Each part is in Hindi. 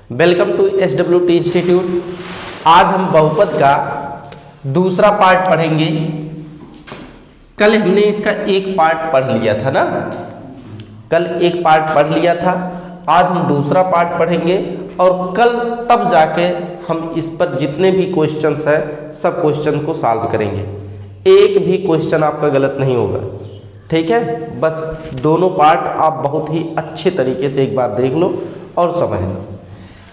Welcome to SWT institute. आज हम बहुपद का दूसरा पार्ट पढ़ेंगे। कल हमने इसका एक पार्ट पढ़ लिया था ना, कल एक पार्ट पढ़ लिया था। आज हम दूसरा पार्ट पढ़ेंगे और कल तब जाके हम इस पर जितने भी क्वेश्चंस हैं सब क्वेश्चन को सॉल्व करेंगे। एक भी क्वेश्चन आपका गलत नहीं होगा, ठीक है। बस दोनों पार्ट आप बहुत ही अच्छे तरीके से एक बार देख लो और समझ लो।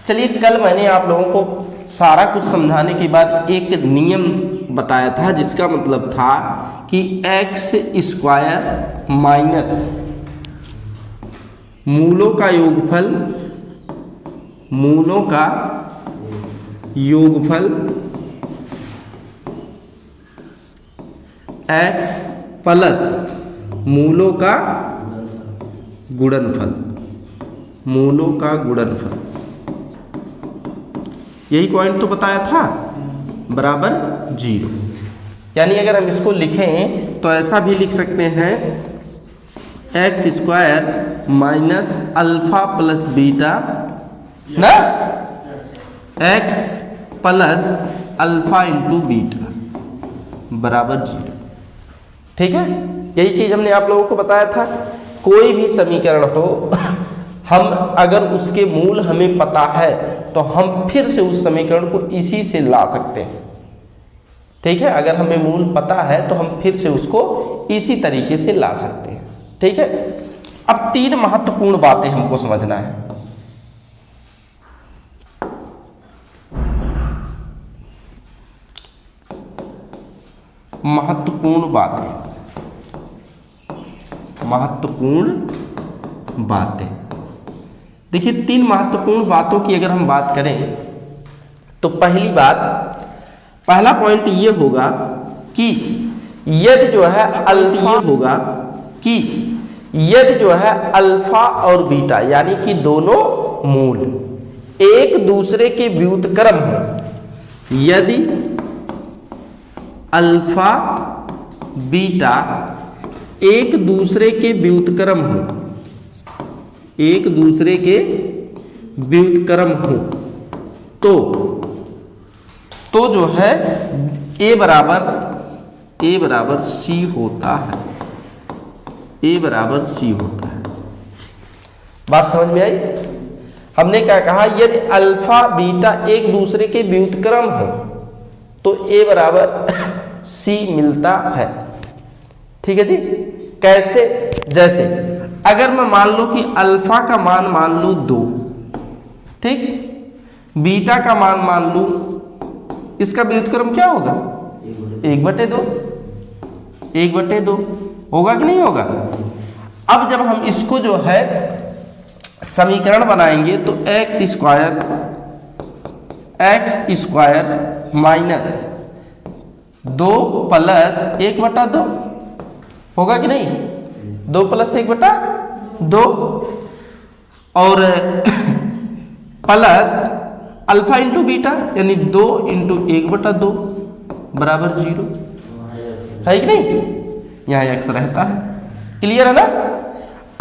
चलिए, कल मैंने आप लोगों को सारा कुछ समझाने के बाद एक नियम बताया था, जिसका मतलब था कि एक्स स्क्वायर माइनस मूलों का योगफल एक्स प्लस मूलों का गुणनफल, यही पॉइंट तो बताया था, बराबर 0। यानी अगर हम इसको लिखें तो ऐसा भी लिख सकते हैं, x square minus alpha plus beta ना, x plus alpha into beta बराबर 0। ठीक है, यही चीज हमने आप लोगों को बताया था। कोई भी समीकरण हो, हम अगर उसके मूल हमें पता है तो हम फिर से उस समीकरण को इसी से ला सकते हैं। ठीक है, अगर हमें मूल पता है तो हम फिर से उसको इसी तरीके से ला सकते हैं। ठीक है, अब 3 महत्वपूर्ण बातें हमको समझना है। महत्वपूर्ण बातें देखिए, 3 महत्वपूर्ण बातों की अगर हम बात करें तो पहला पॉइंट ये होगा कि यदि जो है अल्फा और बीटा यानी कि दोनों मूल एक दूसरे के व्युत्क्रम हो, यदि अल्फा बीटा एक दूसरे के व्युत्क्रम हो, तो जो है a बराबर c होता है। बात समझ में आई? हमने क्या कहा, यदि अल्फा बीटा एक दूसरे के व्युत्क्रम हो तो a बराबर c मिलता है। ठीक है जी। कैसे? जैसे अगर मैं मान लो कि अल्फा का मान मान लूं 2, ठीक, बीटा का मान मान लूं, इसका व्युत्क्रम क्या होगा? 1/2 होगा कि नहीं होगा? अब जब हम इसको जो है समीकरण बनाएंगे तो एक्स स्क्वायर माइनस 2 प्लस 1/2 होगा कि नहीं? 2 प्लस 1/2 और प्लस अल्फा इंटू बीटा यानी 2 इंटू 1/2 बराबर 0 है कि नहीं? यहाँ x रहता है। क्लियर है ना?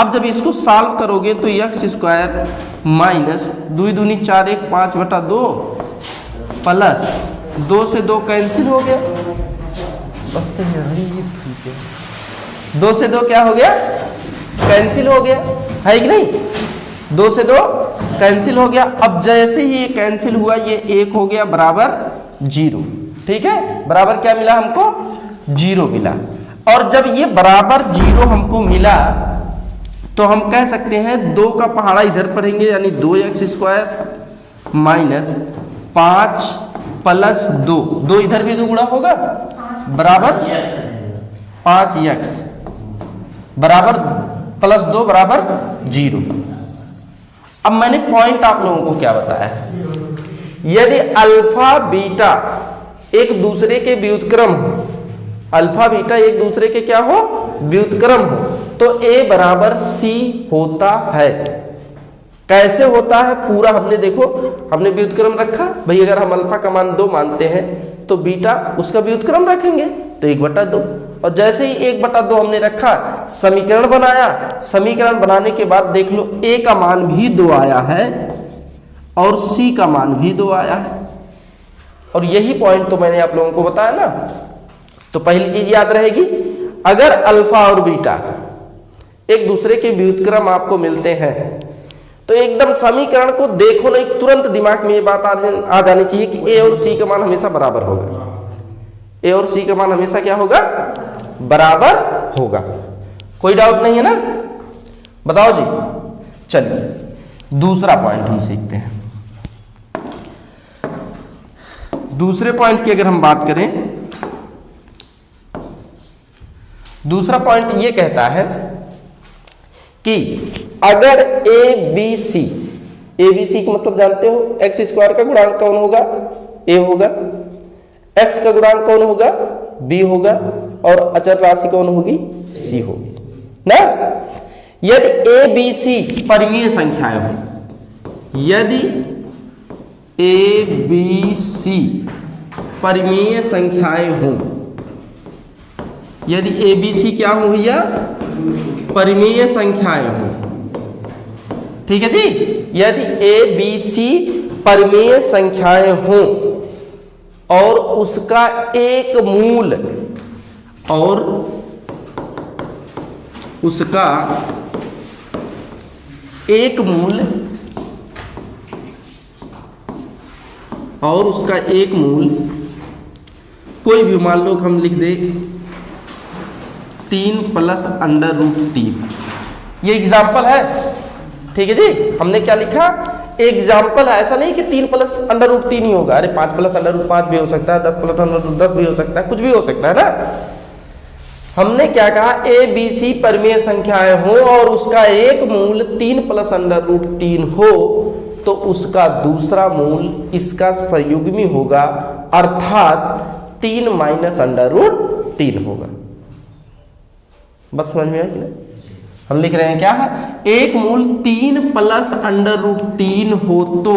अब जब इसको सॉल्व करोगे तो एक्स स्क्वायर माइनस 2 दूनी 4 1 5/2 प्लस 2 से 2 कैंसिल हो गया, बस ठीक है। 2 से 2 क्या हो गया? कैंसिल हो गया, है कि नहीं? 2 से 2 कैंसिल हो गया। अब जैसे ही ये कैंसिल हुआ, ये 1 हो गया बराबर 0। ठीक है, बराबर क्या मिला हमको? 0 मिला। और जब ये बराबर 0 हमको मिला तो हम कह सकते हैं 2 का पहाड़ा इधर पढ़ेंगे, यानी 2x स्क्वायर माइनस 5 प्लस 2 इधर भी 2 गुणा होगा बराबर 5x बराबर प्लस 2 बराबर 0। अब मैंने पॉइंट आप लोगों को क्या बताया है, यदि अल्फा बीटा एक दूसरे के व्युत्क्रम हो, अल्फा बीटा एक दूसरे के क्या हो? व्युत्क्रम हो, तो a बराबर c होता है। कैसे होता है? पूरा हमने देखो, हमने व्युत्क्रम रखा भाई। अगर हम अल्फा का मान 2 मानते हैं तो बीटा उसका व्युत्क्रम रखेंगे तो 1/2। और जैसे ही 1/2 हमने रखा, समीकरण बनाया, समीकरण बनाने के बाद देख लो a का मान भी 2 आया है और सी का मान भी 2 आया है। और यही पॉइंट तो मैंने आप लोगों को बताया ना। तो पहली चीज याद रहेगी, अगर अल्फा और बीटा एक दूसरे के व्युत्क्रम आपको मिलते हैं तो एकदम समीकरण को देखो नहीं, तुरंत दिमाग में ये बात आ जानी चाहिए कि ए और सी का मान हमेशा बराबर होगा। ए और सी का मान हमेशा क्या होगा? बराबर होगा। कोई डाउट नहीं है ना? बताओ जी। चलिए दूसरा पॉइंट हम सीखते हैं। दूसरे पॉइंट की अगर हम बात करें, दूसरा पॉइंट ये कहता है कि अगर ए बी सी का मतलब जानते हो, एक्स स्क्वायर का गुणांक कौन होगा? ए होगा। एक्स का गुणांक कौन होगा? बी होगा। और अचर राशि कौन होगी? सी होगी ना। यदि ए बी सी परिमेय संख्याएं हो, यदि ए बी सी परिमेय संख्याएं हों, यदि ए बी सी क्या हो भैया? परिमेय संख्याएं हों। ठीक है जी। यदि ए बी सी परिमेय संख्याएं हों और उसका एक मूल और उसका एक मूल और उसका एक मूल कोई भी, मान लो हम लिख दे 3 + √3। ये एग्जाम्पल है। ठीक है जी। हमने क्या लिखा? एग्जाम्पल है। ऐसा नहीं कि 3 + √3 ही होगा। अरे 5 + √5 भी हो सकता है, 10 + √10 भी हो सकता है, कुछ भी हो सकता है ना। हमने क्या कहा? ए बी सी परिमेय संख्याएं हो और उसका एक मूल 3 + √3 हो तो उसका दूसरा मूल इसका संयुग्मी होगा, अर्थात 3 - √3 होगा। बस समझ में आया कि नहीं? हम लिख रहे हैं क्या है? एक मूल 3 + √3 हो तो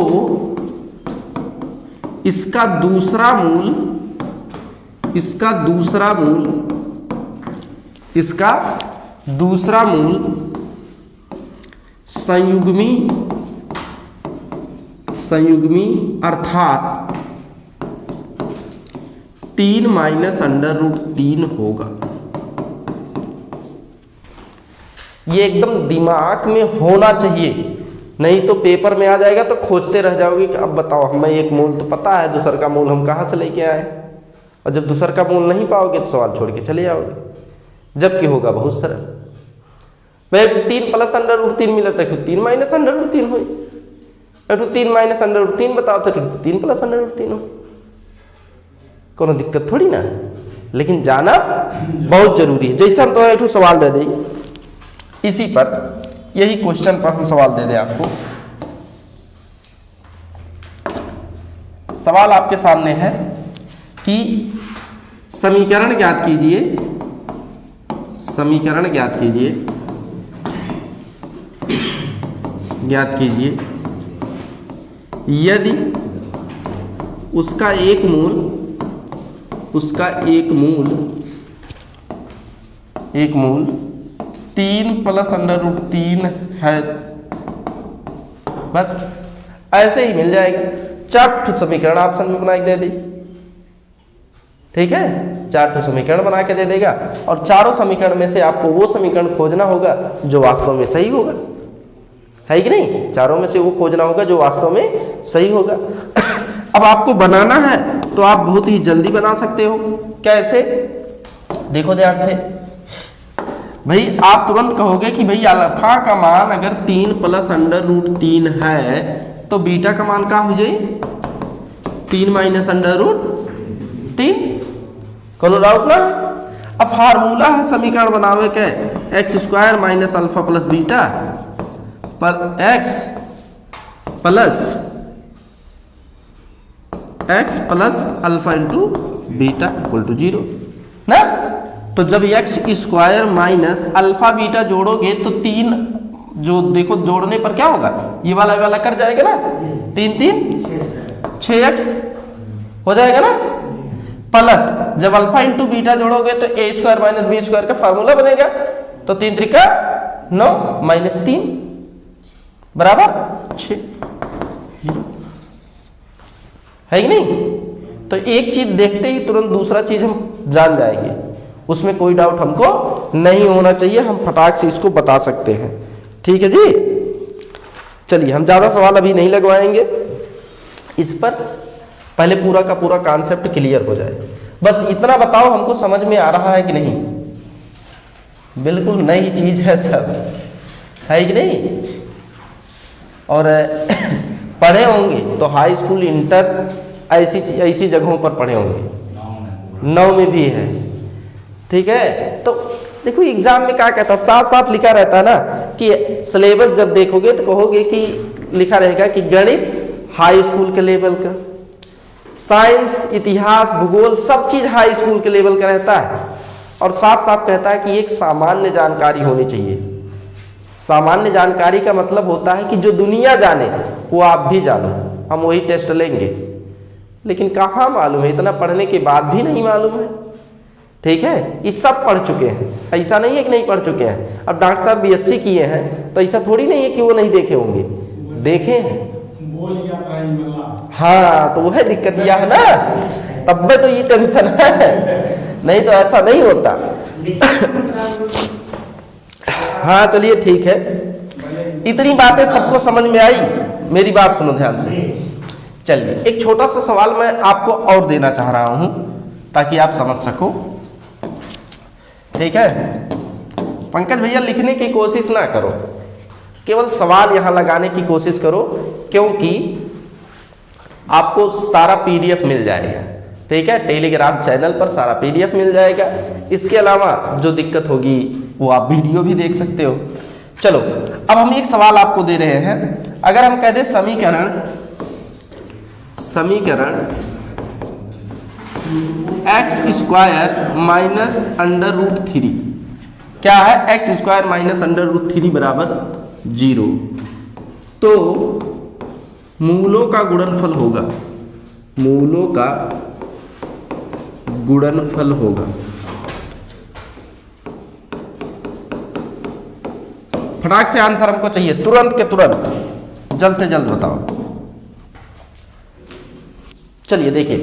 इसका दूसरा मूल संयुग्मी अर्थात 3 - √3 होगा। ये एकदम दिमाग में होना चाहिए, नहीं तो पेपर में आ जाएगा तो खोजते रह जाओगे कि अब बताओ हमें एक मूल तो पता है, दूसर का मूल हम कहाँ से लेके आए, और जब दूसर का मूल नहीं पाओगे तो सवाल छोड़ के चले जाओगे, जबकि होगा बहुत सरल। भाई 3 + √3 मिला था, 3 - √3 हो, 3 - √3 बताओ तो 3 + √3 हो। कोनो दिक्कत थोड़ी ना, लेकिन जाना बहुत जरूरी है। जैसे हम तो एक सवाल दे दें इसी पर, यही क्वेश्चन पर हम सवाल दे दें आपको। सवाल आपके सामने है कि समीकरण ज्ञात कीजिए, समीकरण ज्ञात कीजिए यदि उसका एक मूल 3 + √3 है। बस ऐसे ही मिल जाएगा। 4 समीकरण ऑप्शन में बना के दे दी। ठीक है, 4 समीकरण बना के दे देगा और चारों समीकरण में से आपको वो समीकरण खोजना होगा जो वास्तव में सही होगा, है कि नहीं? चारों में से वो खोजना होगा जो वास्तव में सही होगा। अब आपको बनाना है तो आप बहुत ही जल्दी बना सकते हो। कैसे? देखो ध्यान से भाई, आप तुरंत कहोगे कि भाई अल्फा का मान अगर 3 + √3 है तो बीटा का मान क्या हो जाए? 3 - √3। कोनो डाउट ना? अब फार्मूला है समीकरण बनावे के, x² - α + बीटा पर x प्लस α × बीटा = 0 ना। तो जब x² - अल्फा बीटा जोड़ोगे तो 3, जो देखो जोड़ने पर क्या होगा? ये वाला कट जाएगा ना, 3 3 6x हो जाएगा ना। प्लस जब अल्फा × बीटा जोड़ोगे तो a² - b² का फार्मूला बनेगा, तो 3 × 3 9 - 3 = 6। है कि नहीं? तो एक चीज देखते ही तुरंत दूसरा चीज हम जान जाएंगे, उसमें कोई डाउट हमको नहीं होना चाहिए, हम फटाक से इसको बता सकते हैं। ठीक है जी, चलिए हम ज़्यादा सवाल अभी नहीं लगवाएंगे इस पर, पहले पूरा का पूरा कॉन्सेप्ट क्लियर हो जाए। बस इतना बताओ हमको समझ में आ रहा है कि नहीं? बिल्कुल नई चीज है सब, है कि नहीं? और पढ़े होंगे तो हाई स्कूल इंटर ऐसी जगहों पर पढ़े होंगे, 9 में भी है। ठीक है, तो देखो एग्जाम में क्या कहता है, साफ साफ लिखा रहता है ना कि सिलेबस जब देखोगे तो कहोगे कि लिखा रहेगा कि गणित हाई स्कूल के लेवल का, साइंस, इतिहास, भूगोल सब चीज हाई स्कूल के लेवल का रहता है। और साफ साफ कहता है कि एक सामान्य जानकारी होनी चाहिए। सामान्य जानकारी का मतलब होता है कि जो दुनिया जाने वो आप भी जानो। हम वही टेस्ट लेंगे, लेकिन कहाँ मालूम है, इतना पढ़ने के बाद भी नहीं मालूम है। ठीक है, ये सब पढ़ चुके हैं, ऐसा नहीं है कि नहीं पढ़ चुके हैं। अब डॉक्टर साहब बीएससी किए हैं तो ऐसा थोड़ी नहीं है कि वो नहीं देखे होंगे, देखे हैं। हाँ, तो वह दिक्कत यह है ना, तब में तो ये टेंशन है, नहीं तो ऐसा नहीं होता। हाँ चलिए ठीक है, इतनी बातें सबको समझ में आई। मेरी बात सुनो ध्यान से। चलिए एक छोटा सा सवाल मैं आपको और देना चाह रहा हूं ताकि आप समझ सको। ठीक है, पंकज भैया लिखने की कोशिश ना करो, केवल सवाल यहां लगाने की कोशिश करो, क्योंकि आपको सारा पीडीएफ मिल जाएगा। ठीक है, टेलीग्राम चैनल पर सारा पीडीएफ मिल जाएगा। इसके अलावा जो दिक्कत होगी वो आप वीडियो भी देख सकते हो। चलो अब हम एक सवाल आपको दे रहे हैं। अगर हम कह दें समीकरण x² माइनस √3, क्या है? x² माइनस √3 बराबर 0, तो मूलों का गुणनफल होगा, मूलों का गुणनफल होगा। फटाक से आंसर हमको चाहिए, तुरंत के तुरंत, जल्द से जल्द बताओ। चलिए देखिए,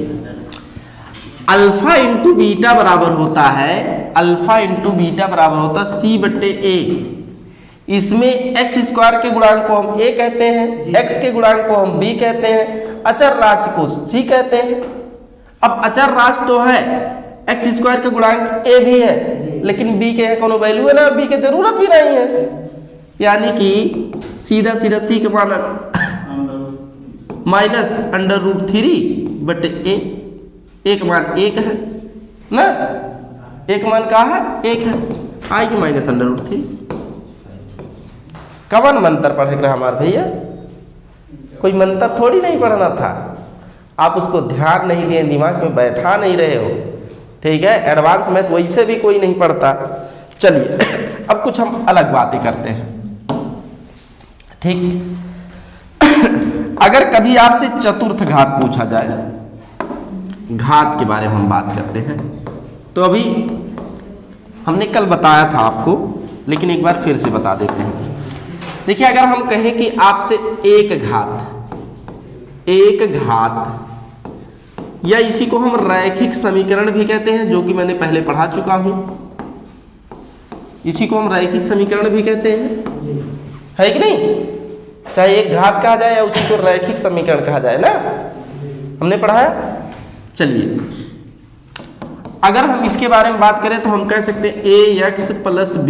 अल्फा इंटू बीटा बराबर होता है, अल्फा इंटू बीटा बराबर होता है c/a। इसमें x² के गुणांक को हम a कहते हैं, x के गुणांक को हम b कहते हैं, अचर राशि को c कहते हैं। अब अचर राशि तो है, x² के गुणांक a भी है, लेकिन b के कोनो वैल्यू है ना, b की जरूरत भी नहीं है, यानी कि सीधा सीधा c के मान माइनस √3/a, एक मान 1 है ना, एक मान का है 1 है, आएगी माइनस √3। कवन मंत्र पढ़ रहे हमारे भैया, कोई मंत्र थोड़ी नहीं पढ़ना था, आप उसको ध्यान नहीं दिए, दिमाग में बैठा नहीं रहे हो। ठीक है, एडवांस मैथ वैसे भी कोई नहीं पढ़ता। चलिए अब कुछ हम अलग बातें करते हैं। ठीक, अगर कभी आपसे चतुर्थ घात पूछा जाए, घात के बारे में हम बात करते हैं, तो अभी हमने कल बताया था आपको, लेकिन एक बार फिर से बता देते हैं। देखिए, अगर हम कहें कि आपसे एक घात या इसी को हम रैखिक समीकरण भी कहते हैं, जो कि मैंने पहले पढ़ा चुका हूं, इसी को हम रैखिक समीकरण भी कहते हैं, है कि नहीं? चाहे एक घात कहा जाए या उसी को रैखिक समीकरण कहा जाए ना, हमने पढ़ा है। चलिए अगर हम इसके बारे में बात करें तो हम कह सकते हैं ax + b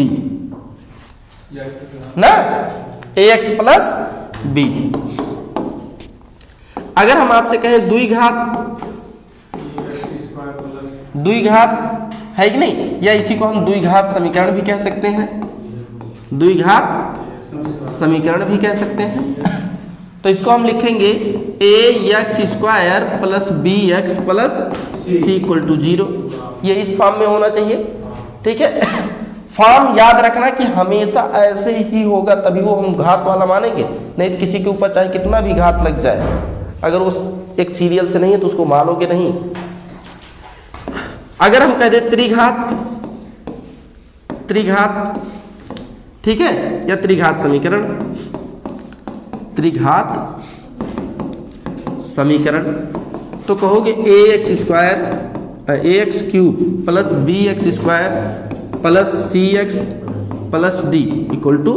ना, ax + b। अगर हम आपसे कहें द्विघात है कि नहीं, या इसी को हम द्विघात समीकरण भी कह सकते हैं, द्विघात समीकरण भी कह सकते हैं। तो इसको हम लिखेंगे ax² + bx + c = 0। ये इस फॉर्म में होना चाहिए। ठीक है, फॉर्म याद रखना कि हमेशा ऐसे ही होगा, तभी वो हम घात वाला मानेंगे, नहीं तो किसी के ऊपर चाहे कितना भी घात लग जाए, अगर वो एक सीरियल से नहीं है तो उसको मानोगे नहीं। अगर हम कह दें त्रिघात, ठीक है, या त्रिघात समीकरण, तो कहोगे a x square a x cube plus b x square plus C x plus d equal to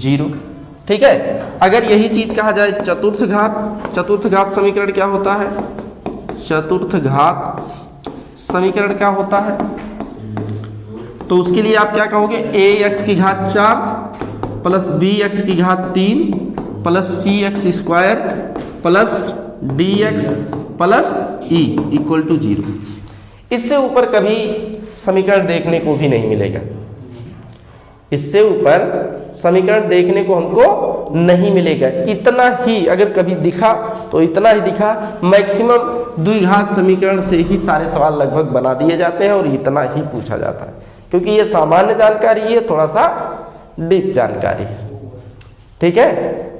0। ठीक है, अगर यही चीज कहा जाए चतुर्थ घात समीकरण क्या होता है? चतुर्थ घात समीकरण क्या होता है? तो उसके लिए आप क्या कहोगे? ए एक्स की घात 4 प्लस बी एक्स की घात 3 plus C x square plus D x plus E equal to 0। इससे ऊपर कभी समीकरण देखने को भी नहीं मिलेगा। इससे ऊपर समीकरण देखने को हमको नहीं मिलेगा। इतना ही अगर कभी दिखा तो इतना ही दिखा। मैक्सिमम द्विघात समीकरण से ही सारे सवाल लगभग बना दिए जाते हैं और इतना ही पूछा जाता है, क्योंकि ये सामान्य जानकारी है, थोड़ा सा डीप जानकारी है। ठीक है,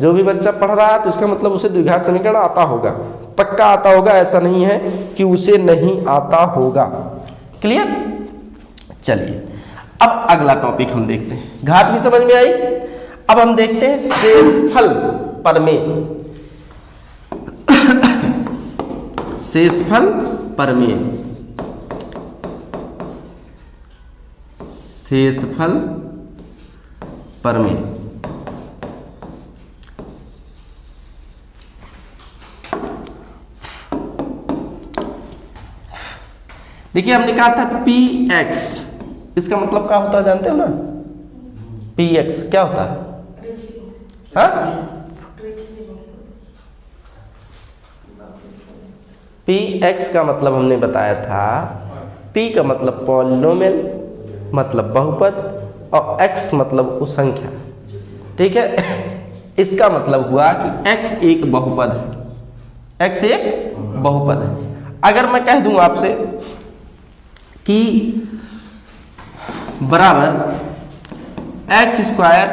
जो भी बच्चा पढ़ रहा है तो इसका मतलब उसे द्विघात समीकरण आता होगा, पक्का आता होगा। ऐसा नहीं है कि उसे नहीं आता होगा। क्लियर? चलिए अब अगला टॉपिक हम देखते हैं। घात भी समझ में आई। अब हम देखते हैं शेषफल प्रमेय। शेषफल प्रमेय, शेषफल प्रमेय। देखिए हमने कहा था पी एक्स, इसका मतलब क्या होता है जानते हो ना? पी एक्स क्या होता है? पी एक्स का मतलब हमने बताया था, पी का मतलब पॉलिनोमियल मतलब बहुपद और एक्स मतलब उपसंख्या। ठीक है, इसका मतलब हुआ कि एक्स एक बहुपद है, एक्स एक बहुपद है। अगर मैं कह दूं आपसे कि बराबर x square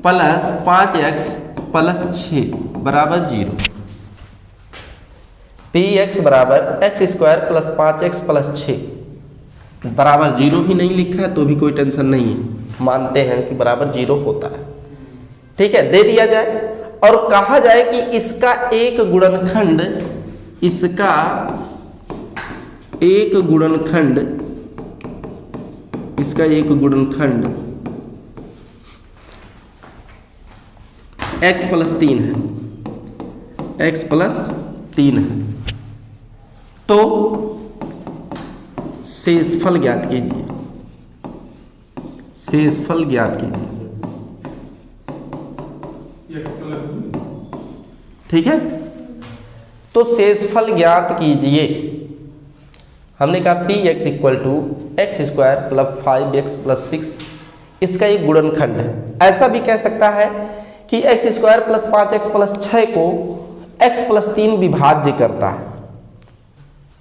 plus 5x plus 6 बराबर 0। पी एक्स बराबर x square plus 5x plus 6 बराबर 0 भी नहीं लिखा है तो भी कोई टेंशन नहीं है, मानते हैं कि बराबर 0 होता है। ठीक है, दे दिया जाए और कहा जाए कि इसका एक गुणनखंड, इसका एक गुणनखंड, इसका एक गुणनखंड x प्लस 3 है, x प्लस 3 है, तो शेषफल ज्ञात कीजिए। शेषफल ज्ञात कीजिए। ठीक है, तो शेषफल ज्ञात कीजिए। हमने कहा P x equal to x square plus 5x plus 6, इसका एक गुणनखंड है। ऐसा भी कह सकता है कि x square plus 5x plus 6 को x प्लस 3 विभाज्य करता है,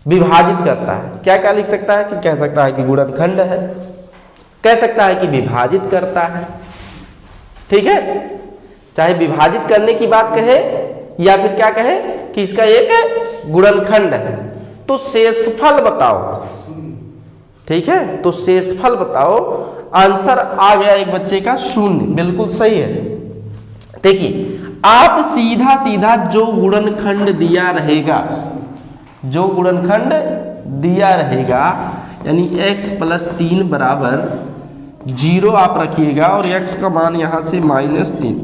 विभाजित करता है। क्या क्या लिख सकता है? कि कह सकता है कि गुणनखंड है, कह सकता है कि विभाजित करता है। ठीक है, चाहे विभाजित करने की बात कहे या फिर क्या कहे कि इसका एक गुणनखंड है। तो शेषफल बताओ। ठीक है, तो शेषफल बताओ। आंसर आ गया एक बच्चे का 0, बिल्कुल सही है। देखिए आप सीधा सीधा जो गुणनखंड दिया रहेगा, जो गुणनखंड दिया रहेगा यानी x प्लस 3 बराबर 0 आप रखिएगा और x का मान यहां से -3,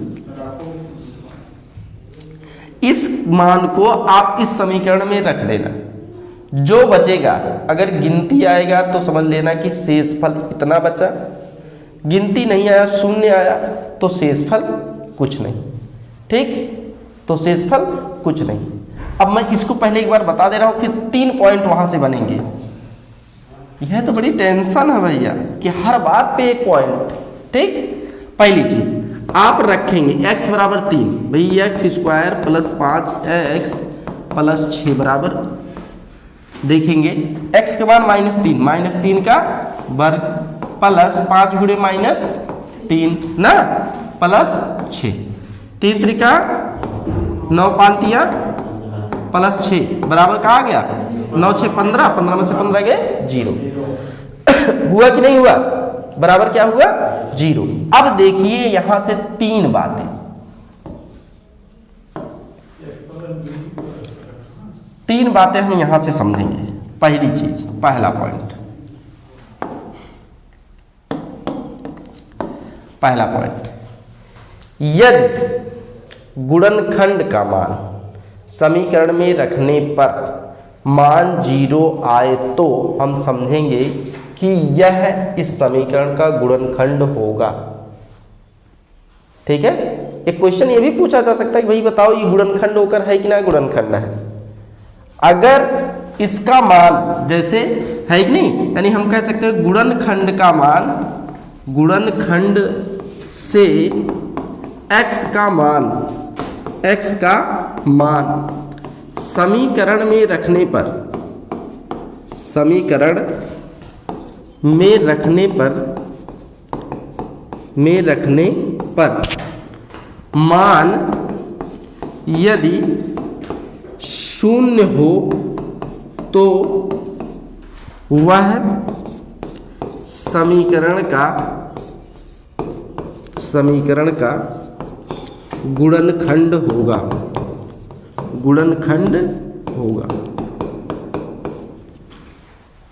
इस मान को आप इस समीकरण में रख लेना। जो बचेगा, अगर गिनती आएगा तो समझ लेना कि शेषफल इतना बचा, गिनती नहीं आया, 0 आया तो शेषफल कुछ नहीं। ठीक, तो शेषफल कुछ नहीं। अब मैं इसको पहले एक बार बता दे रहा हूं, फिर 3 पॉइंट वहां से बनेंगे। यह तो बड़ी टेंशन है भैया कि हर बात पे एक पॉइंट। ठीक, पहली चीज आप रखेंगे x बराबर 3, भाई x square plus 5x plus 6 बराबर, देखेंगे x के मान -3 का वर्ग प्लस 5 गुणे -3 ना प्लस 6, 3 त्रिका 9 पांतिया प्लस 6 बराबर कहा आ गया 9 6 15, 15 में से 15 गए 0। हुआ कि नहीं हुआ? बराबर क्या हुआ? 0। अब देखिए यहां से 3 बातें, 3 बातें हम यहां से समझेंगे। पहली चीज, पहला पॉइंट, यदि गुणनखंड का मान समीकरण में रखने पर मान 0 आए तो हम समझेंगे कि यह इस समीकरण का गुणनखंड होगा। ठीक है, एक क्वेश्चन ये भी पूछा जा सकता है कि भाई बताओ ये गुणनखंड होकर है कि ना गुणनखंड है। अगर इसका मान जैसे है कि नहीं, यानी हम कह सकते हैं गुणनखंड का मान, गुणनखंड से x का मान समीकरण में रखने पर मान यदि 0 हो तो वह समीकरण का गुणनखंड होगा।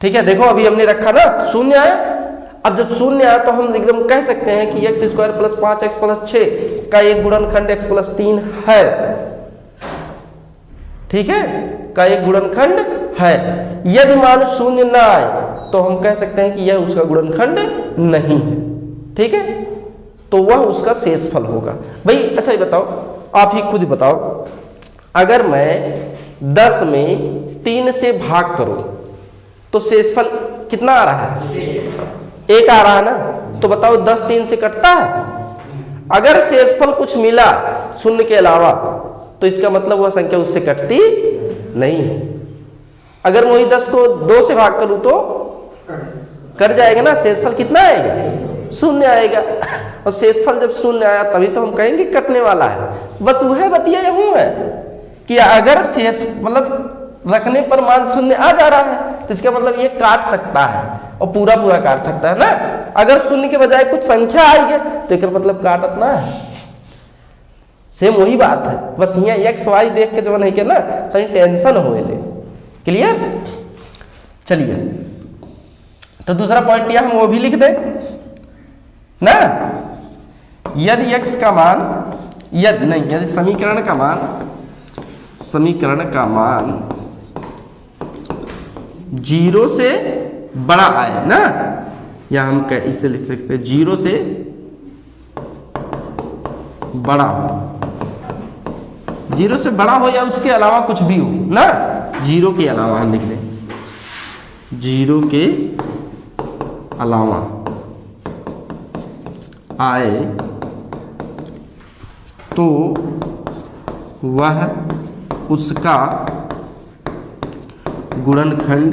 ठीक है, देखो अभी हमने रखा ना 0 आया। अब जब 0 आया तो हम एकदम कह सकते हैं कि x² + 5x + 6 का एक गुणनखंड x + 3 है। ठीक है, का एक गुणनखंड है। यदि मान 0 ना आए तो हम कह सकते हैं कि यह उसका गुणनखंड नहीं है। ठीक है, तो वह उसका शेषफल होगा। भाई अच्छा ये बताओ, आप ही खुद बताओ, अगर मैं 10 में 3 से भाग करूं तो शेषफल कितना आ रहा है? 1 आ रहा है ना। तो बताओ 10 3 से कटता है? अगर शेषफल कुछ मिला 0 के अलावा तो इसका मतलब वह संख्या उससे कटती नहीं है। अगर मैं वही 10 को 2 से भाग करूं तो कट जाएगा ना, शेषफल कितना आएगा? 0 आएगा। और शेषफल जब 0 आया तभी तो हम कहेंगे कटने वाला है। बस वह बतिया यूं है कि अगर शेष मतलब रखने पर मान 0 आ जा रहा है तो इसका मतलब ये काट सकता है और पूरा काट सकता है ना। अगर 0 के बजाय कुछ संख्या आई है तो इसका मतलब काटत ना है। सेम वही बात है, बस यहाँ x y देख के जो नहीं के ना तो टेंशन होए ले। क्लियर? चलिए, तो दूसरा पॉइंट यह हम वो भी लिख दें ना। यदि x का मान, यदि समीकरण का मान 0 से बड़ा आए ना, या हम इसे लिख सकते हैं 0 से बड़ा हो, 0 से बड़ा हो या उसके अलावा कुछ भी हो ना, 0 के अलावा हम लिख लें, 0 के अलावा आए तो वह उसका गुणनखंड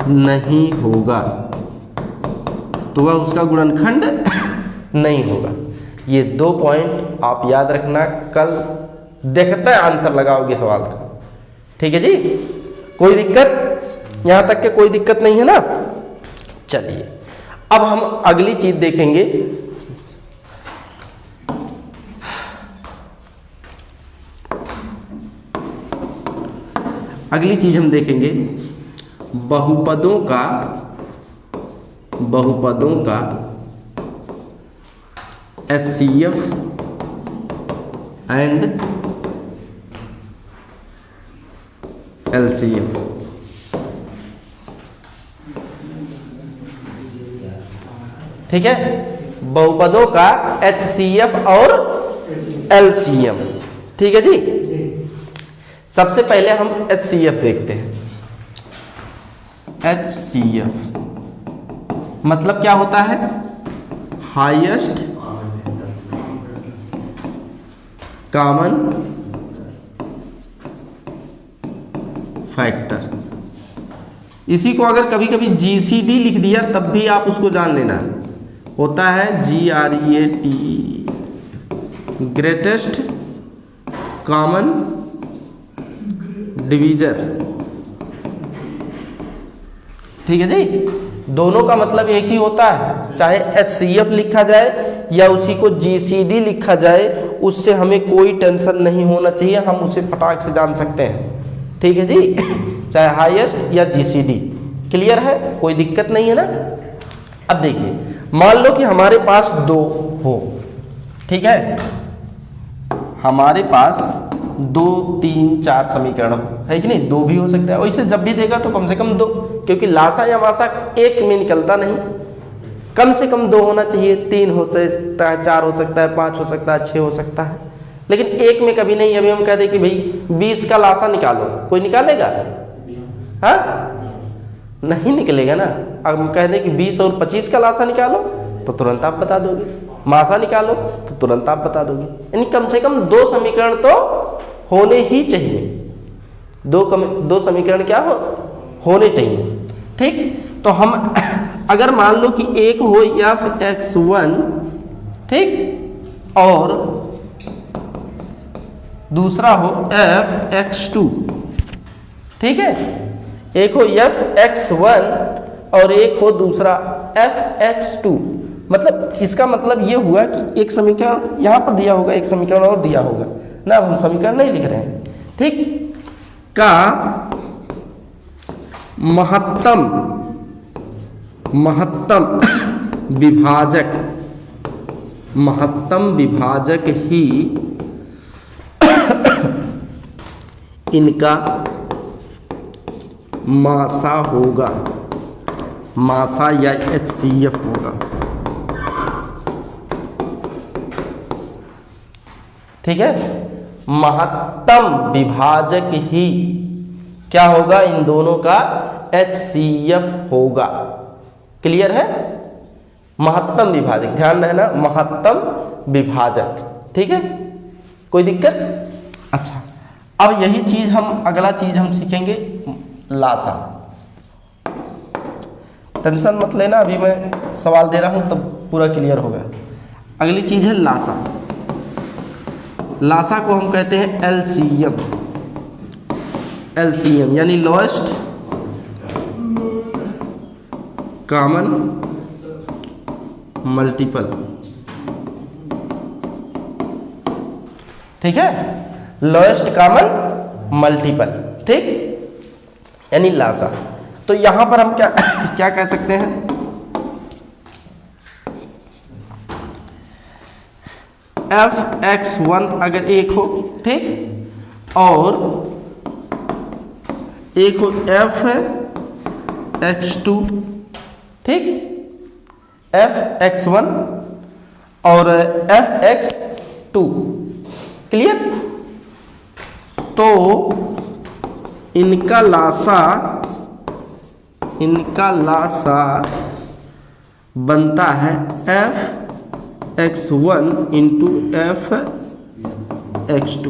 नहीं होगा। तो वह उसका गुणनखंड नहीं होगा। ये 2 पॉइंट आप याद रखना, कल देखते आंसर लगाओगे सवाल का। ठीक है जी, कोई दिक्कत? यहां तक के कोई दिक्कत नहीं है ना। चलिए अब हम अगली चीज देखेंगे। अगली चीज हम देखेंगे बहुपदों का HCF एंड LCM। ठीक है, बहुपदों का HCF और LCM। ठीक है जी, सबसे पहले हम HCF देखते हैं। HCF मतलब क्या होता है? Highest common factor. इसी को अगर कभी कभी GCD लिख दिया तब भी आप उसको जान लेना, होता है GREAT, ग्रेटेस्ट कॉमन डिवीजर। ठीक है जी, दोनों का मतलब एक ही होता है, चाहे HCF लिखा जाए या उसी को GCD लिखा जाए, उससे हमें कोई टेंशन नहीं होना चाहिए, हम उसे फटाक से जान सकते हैं। ठीक है जी, चाहे हाईएस्ट या GCD। क्लियर है, कोई दिक्कत नहीं है ना। अब देखिए, मान लो कि हमारे पास 2 हो, ठीक है, हमारे पास 2, 3, 4 समीकरण है कि नहीं, 2 भी हो सकता है। वैसे जब भी देगा तो कम से कम 2, क्योंकि लासा या मासा एक में निकलता नहीं, कम से कम 2 होना चाहिए। 3 हो सकता है, 4 हो सकता है, 5 हो सकता है, 6 हो सकता है, लेकिन एक में कभी नहीं। अभी हम कह दें कि भाई 20 का लासा निकालो, कोई निकालेगा? हाँ, नहीं निकलेगा ना। अब हम कह दें कि 20 और 25 का लासा निकालो तो तुरंत आप बता दोगे, मासा निकालो तो तुरंत आप बता दोगे। यानी कम से कम 2 समीकरण तो होने ही चाहिए। 2 समीकरण क्या होने चाहिए। ठीक, तो हम अगर मान लो कि एक हो f(x1), ठीक, और दूसरा हो f(x2), ठीक है, एक हो f(x1) और एक हो दूसरा f(x2), मतलब इसका मतलब ये हुआ कि एक समीकरण यहां पर दिया होगा, एक समीकरण और दिया होगा ना, हम समीकरण नहीं लिख रहे हैं, ठीक, का महत्तम विभाजक ही इनका मासा होगा, मासा या HCF होगा। ठीक है, महत्तम विभाजक ही क्या होगा, इन दोनों का HCF होगा। क्लियर है, महत्तम विभाजक, ध्यान रहना, महत्तम विभाजक। ठीक है, कोई दिक्कत? अच्छा, अब यही चीज हम, अगला चीज हम सीखेंगे लासा। टेंशन मत लेना, अभी मैं सवाल दे रहा हूं तब पूरा क्लियर होगा। अगली चीज है लासा। लासा को हम कहते हैं LCM यानी लोएस्ट कॉमन मल्टीपल। ठीक है, लोएस्ट कॉमन मल्टीपल, ठीक, यानी लासा। तो यहां पर हम क्या क्या कह सकते हैं, f(x1) अगर एक हो, ठीक, और एक हो f(x2), ठीक, f(x1) और f(x2), क्लियर। तो इनका लासा बनता है f(x1) इंटू f(x2).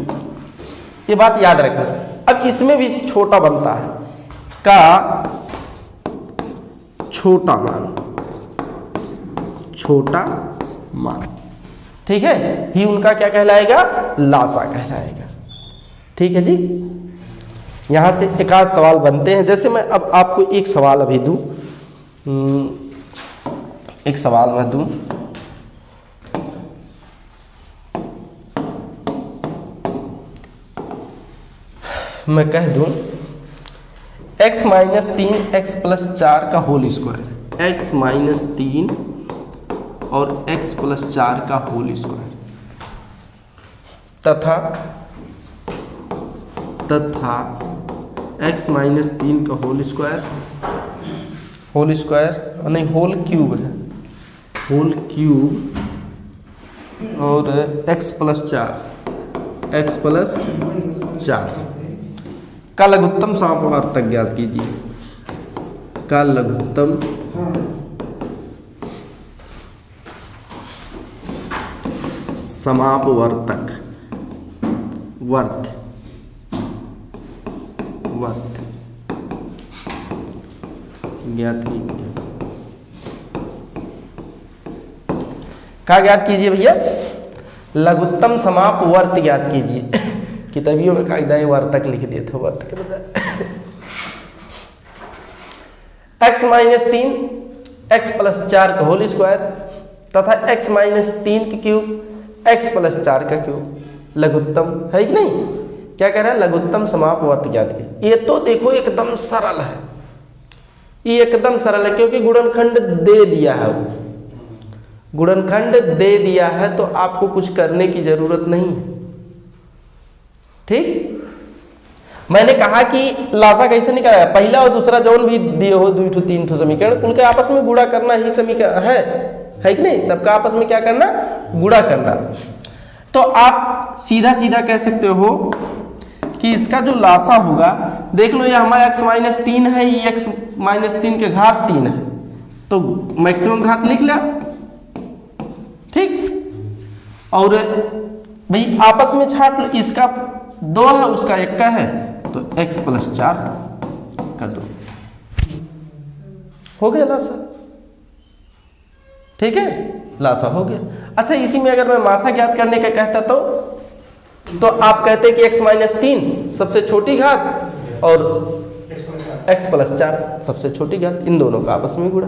ये बात याद रखना। अब इसमें भी छोटा बनता है का छोटा मान, ठीक है, ही उनका क्या कहलाएगा, लासा कहलाएगा। ठीक है जी, यहां से एक आध सवाल बनते हैं। जैसे मैं अब आपको एक सवाल अभी दूं, एक सवाल मैं दूं, मैं कह दूं x-3 x+4 का होल स्क्वायर, x-3 और x+4 का होल स्क्वायर तथा x-3 का होल स्क्वायर नहीं, होल क्यूब है, होल क्यूब और x+4 का लघुत्तम समापवर्तक ज्ञात कीजिए। का लघुत्तम समापवर्तक वर्त ज्ञात कीजिए। क्या ज्ञात कीजिए भैया, लघुत्तम समापवर्त ज्ञात कीजिए। किताबियों में कायदाए वर्तक लिख दिए थे, वर्त के बजाय। x-3 x+4 का होल स्क्वायर तथा x माइनस 3 का क्यूब x प्लस 4 का क्यूब, लघुत्तम है कि नहीं। क्या कह रहा है, लघुत्तम समापवर्त ज्ञात कीजिए। ये तो देखो एकदम सरल है, ये एकदम सरल है क्योंकि गुणनखंड दे दिया है, वो गुणनखंड दे दिया है तो आपको कुछ करने की जरूरत नहीं है। ठीक, मैंने कहा कि लासा कैसे निकाला, पहला और दूसरा जौन भी दिए हो 2 to 3 समीकरण, उनके आपस में गुणा करना ही समीकरण है कि नहीं, सबका आपस में क्या करना, गुणा करना। तो आप सीधा सीधा कह सकते हो कि इसका जो लासा होगा, देख लो ये हमारा x माइनस 3 है, ये x माइनस 3 के घात 3 है, तो मैक्सिमम घात लिख लिया। ठीक, और भाई आपस में छाट लो, इसका 2 है उसका 1 का है, तो x प्लस 4 का 2 हो गया लासा। ठीक है, लासा हो गया। अच्छा, इसी में अगर मैं मासा ज्ञात करने का कहता तो आप कहते कि x माइनस 3 सबसे छोटी घात और x प्लस 4 सबसे छोटी घात, इन दोनों का आपस में गुणा।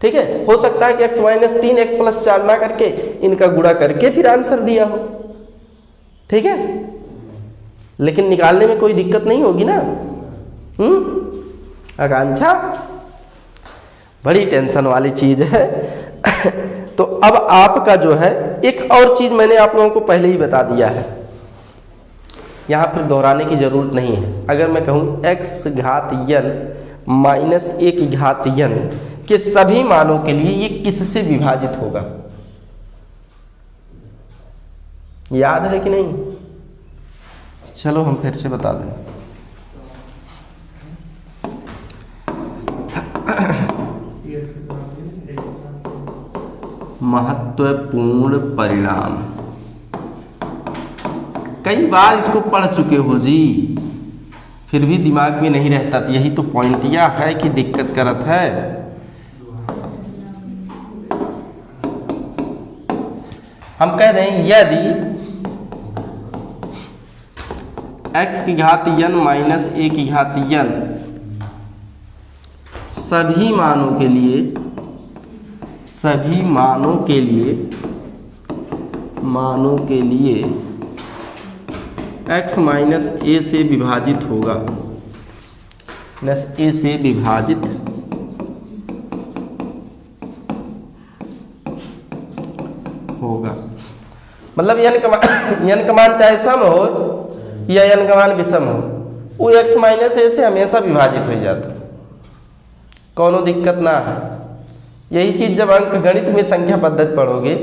ठीक है, हो सकता है कि x माइनस 3 x प्लस 4 ना करके इनका गुणा करके फिर आंसर दिया हो। ठीक है, लेकिन निकालने में कोई दिक्कत नहीं होगी ना। आकांक्षा बड़ी टेंशन वाली चीज है। तो अब आपका जो है, एक और चीज मैंने आप लोगों को पहले ही बता दिया है, यहां फिर दोहराने की जरूरत नहीं है। अगर मैं कहूं x घात n माइनस 1 घात n के सभी मानों के लिए ये किससे विभाजित होगा, याद है कि नहीं? चलो हम फिर से बता दें। महत्वपूर्ण परिणाम, कई बार इसको पढ़ चुके हो जी, फिर भी दिमाग में नहीं रहता, तो यही तो पॉइंटिया है कि दिक्कत करत है। हम कह दें यदि x की घात n माइनस 1 की घात n सभी मानों के लिए x माइनस a से विभाजित होगा, प्लस a से विभाजित होगा। मतलब n का मान चाहे सम हो या n का मान विषम हो, वो x माइनस a से हमेशा विभाजित हो जाता, कोनो दिक्कत ना है। यही चीज जब अंक गणित में संख्या पद्धति पढ़ोगे,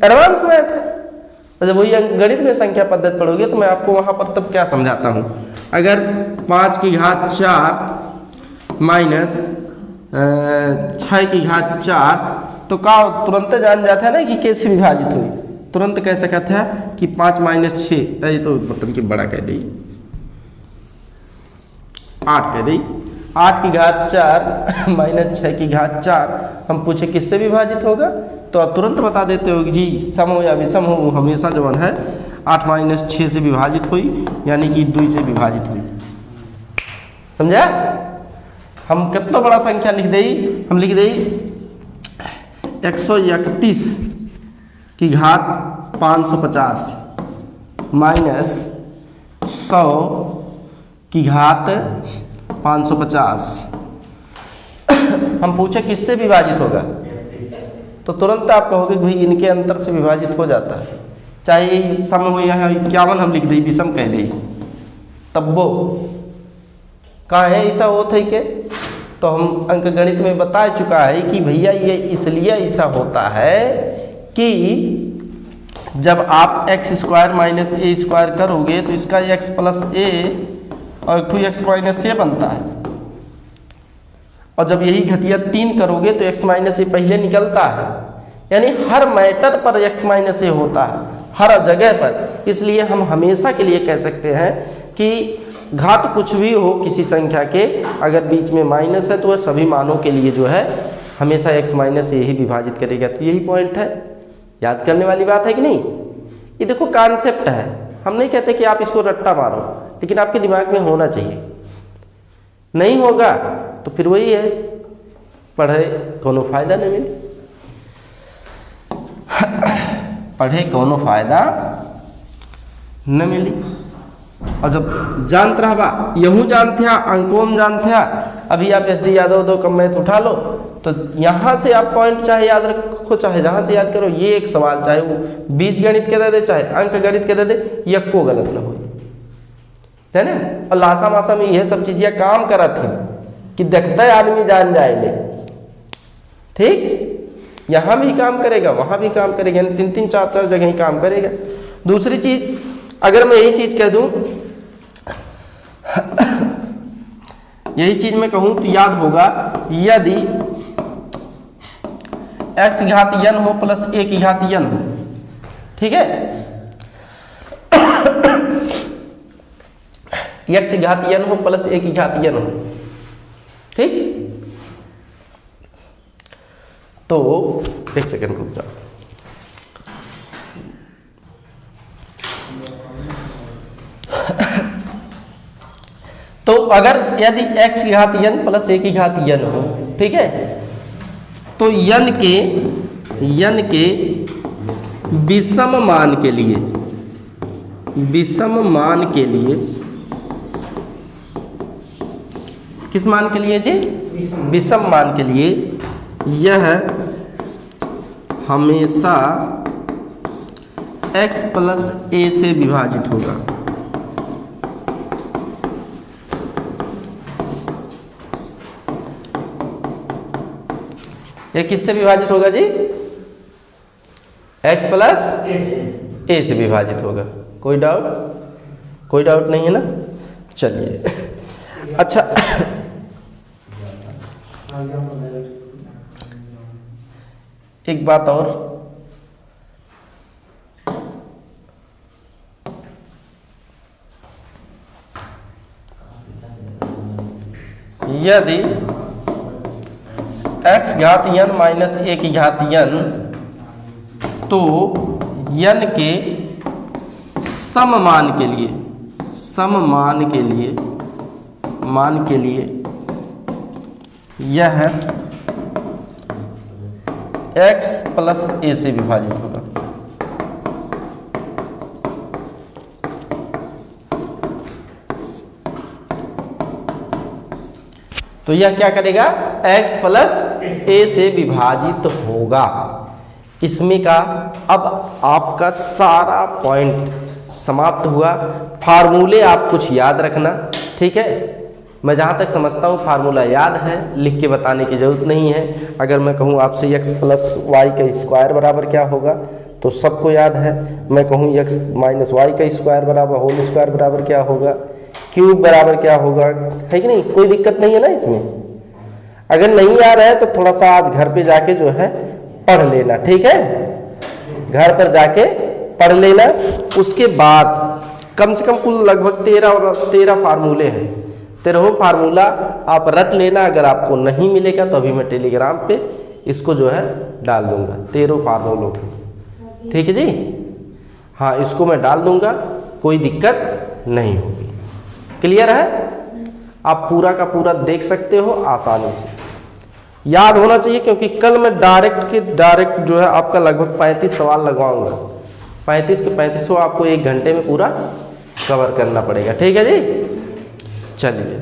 एडवांस मैथ है, तो जब वही अंक गणित में संख्या पद्धति पढ़ोगे तो मैं आपको वहां पर तब क्या समझाता हूं। अगर 5 की घात 4 माइनस 6 की घात 4, तो का तुरंत जान जाता है ना कि कैसे विभाजित हुई, तुरंत कह सकता था कि 5 माइनस 6, ये तो मतलब कि बड़ा कह दी, 8 कह दी, 8 की घात 4 माइनस 6 की घात 4, हम पूछे किससे विभाजित होगा, तो आप तुरंत बता देते हो कि जी सम हो या विषम हो, हमेशा जो है 8 माइनस 6 से विभाजित हुई, यानी कि 2 से विभाजित हुई। समझा? हम कितना बड़ा संख्या लिख दे, हम लिख दे 131 की घात 550 माइनस 100 की घात 550, हम पूछे किससे विभाजित होगा, तो तुरंत आप कहोगे भाई इनके अंतर से विभाजित हो जाता है, चाहे सम हो या 51 हम लिख दें, विषम कह दें, तब वो कहाँ है ऐसा होता है के, तो हम अंक गणित में बता चुका है कि भैया ये इसलिए ऐसा होता है कि जब आप एक्स स्क्वायर माइनस ए स्क्वायर करोगे तो इसका एक्स प्लस ए और 2x माइनस ए बनता है, और जब यही घटिया 3 करोगे तो x माइनस ए पहले निकलता है, यानी हर मैटर पर x माइनस ए होता है, हर जगह पर। इसलिए हम हमेशा के लिए कह सकते हैं कि घात कुछ भी हो किसी संख्या के, अगर बीच में माइनस है तो वह सभी मानों के लिए जो है हमेशा x माइनस ए ही विभाजित करेगा। तो यही पॉइंट है, याद करने वाली बात है कि नहीं। ये देखो कॉन्सेप्ट है, हम नहीं कहते कि आप इसको रट्टा मारो, लेकिन आपके दिमाग में होना चाहिए। नहीं होगा तो फिर वही है, पढ़े कोनो फायदा नहीं मिले। पढ़े कोनो फायदा न मिली। और जब जानत रहबा यहूँ जानते हैं, अंकों में जानते हैं, अभी आप SD यादव दो कम मैथ उठा लो तो यहाँ से आप पॉइंट चाहे याद रखो चाहे जहाँ से याद करो, ये एक सवाल चाहे वो बीज गणित के दे दे चाहे अंक गणित के दे दे, यक्को गलत न हो, है ना। और लासा मासा में यह सब चीजें काम करा थी कि देखता है आदमी जान जाएंगे, ठीक। यहाँ भी काम करेगा वहाँ भी काम करेगा, यानी 3-3 4-4 जगह ही काम करेगा। दूसरी चीज अगर मैं यही चीज कह दूं, यही चीज मैं कहूं तो याद होगा, यदि x घात n हो प्लस a की घात n हो, ठीक है, x घात n हो प्लस a की घात n हो, ठीक। तो एक सेकंड रुक जाओ। तो अगर यदि x की घात n प्लस a की घात n हो, ठीक है, तो n के विषम मान के लिए, किस मान के लिए जी? विषम मान के लिए यह हमेशा x प्लस a से विभाजित होगा। यह किससे विभाजित होगा जी? x प्लस a से विभाजित होगा। कोई डाउट नहीं है ना? चलिए अच्छा एक बात और, यदि x घात n माइनस a की घात n, तो n के सममान के लिए यह x प्लस a से विभाजित होगा। तो यह क्या करेगा? x प्लस a से विभाजित होगा। इसमें का अब आपका सारा पॉइंट समाप्त हुआ। फार्मूले आप कुछ याद रखना, ठीक है। मैं जहाँ तक समझता हूँ फार्मूला याद है, लिख के बताने की जरूरत नहीं है। अगर मैं कहूँ आपसे x प्लस वाई का स्क्वायर बराबर क्या होगा तो सबको याद है। मैं कहूँ x माइनस वाई का स्क्वायर बराबर होल स्क्वायर बराबर क्या होगा, क्यूब बराबर क्या होगा, है कि नहीं? कोई दिक्कत नहीं है ना इसमें। अगर नहीं याद है तो थोड़ा सा आज घर पे जाके जो है पढ़ लेना, ठीक है। घर पर जाके पढ़ लेना। उसके बाद कम से कम कुल लगभग 13 फार्मूले हैं। 13 फार्मूला आप रट लेना। अगर आपको नहीं मिलेगा तो अभी मैं टेलीग्राम पे इसको जो है डाल दूंगा 13 फार्मूलों को, ठीक है जी। हाँ, इसको मैं डाल दूंगा, कोई दिक्कत नहीं होगी। क्लियर है? आप पूरा का पूरा देख सकते हो आसानी से, याद होना चाहिए। क्योंकि कल मैं डायरेक्ट जो है आपका लगभग 35 सवाल लगवाऊंगा। 35 के 35 आपको 1 घंटे में पूरा कवर करना पड़ेगा, ठीक है जी। चलिए।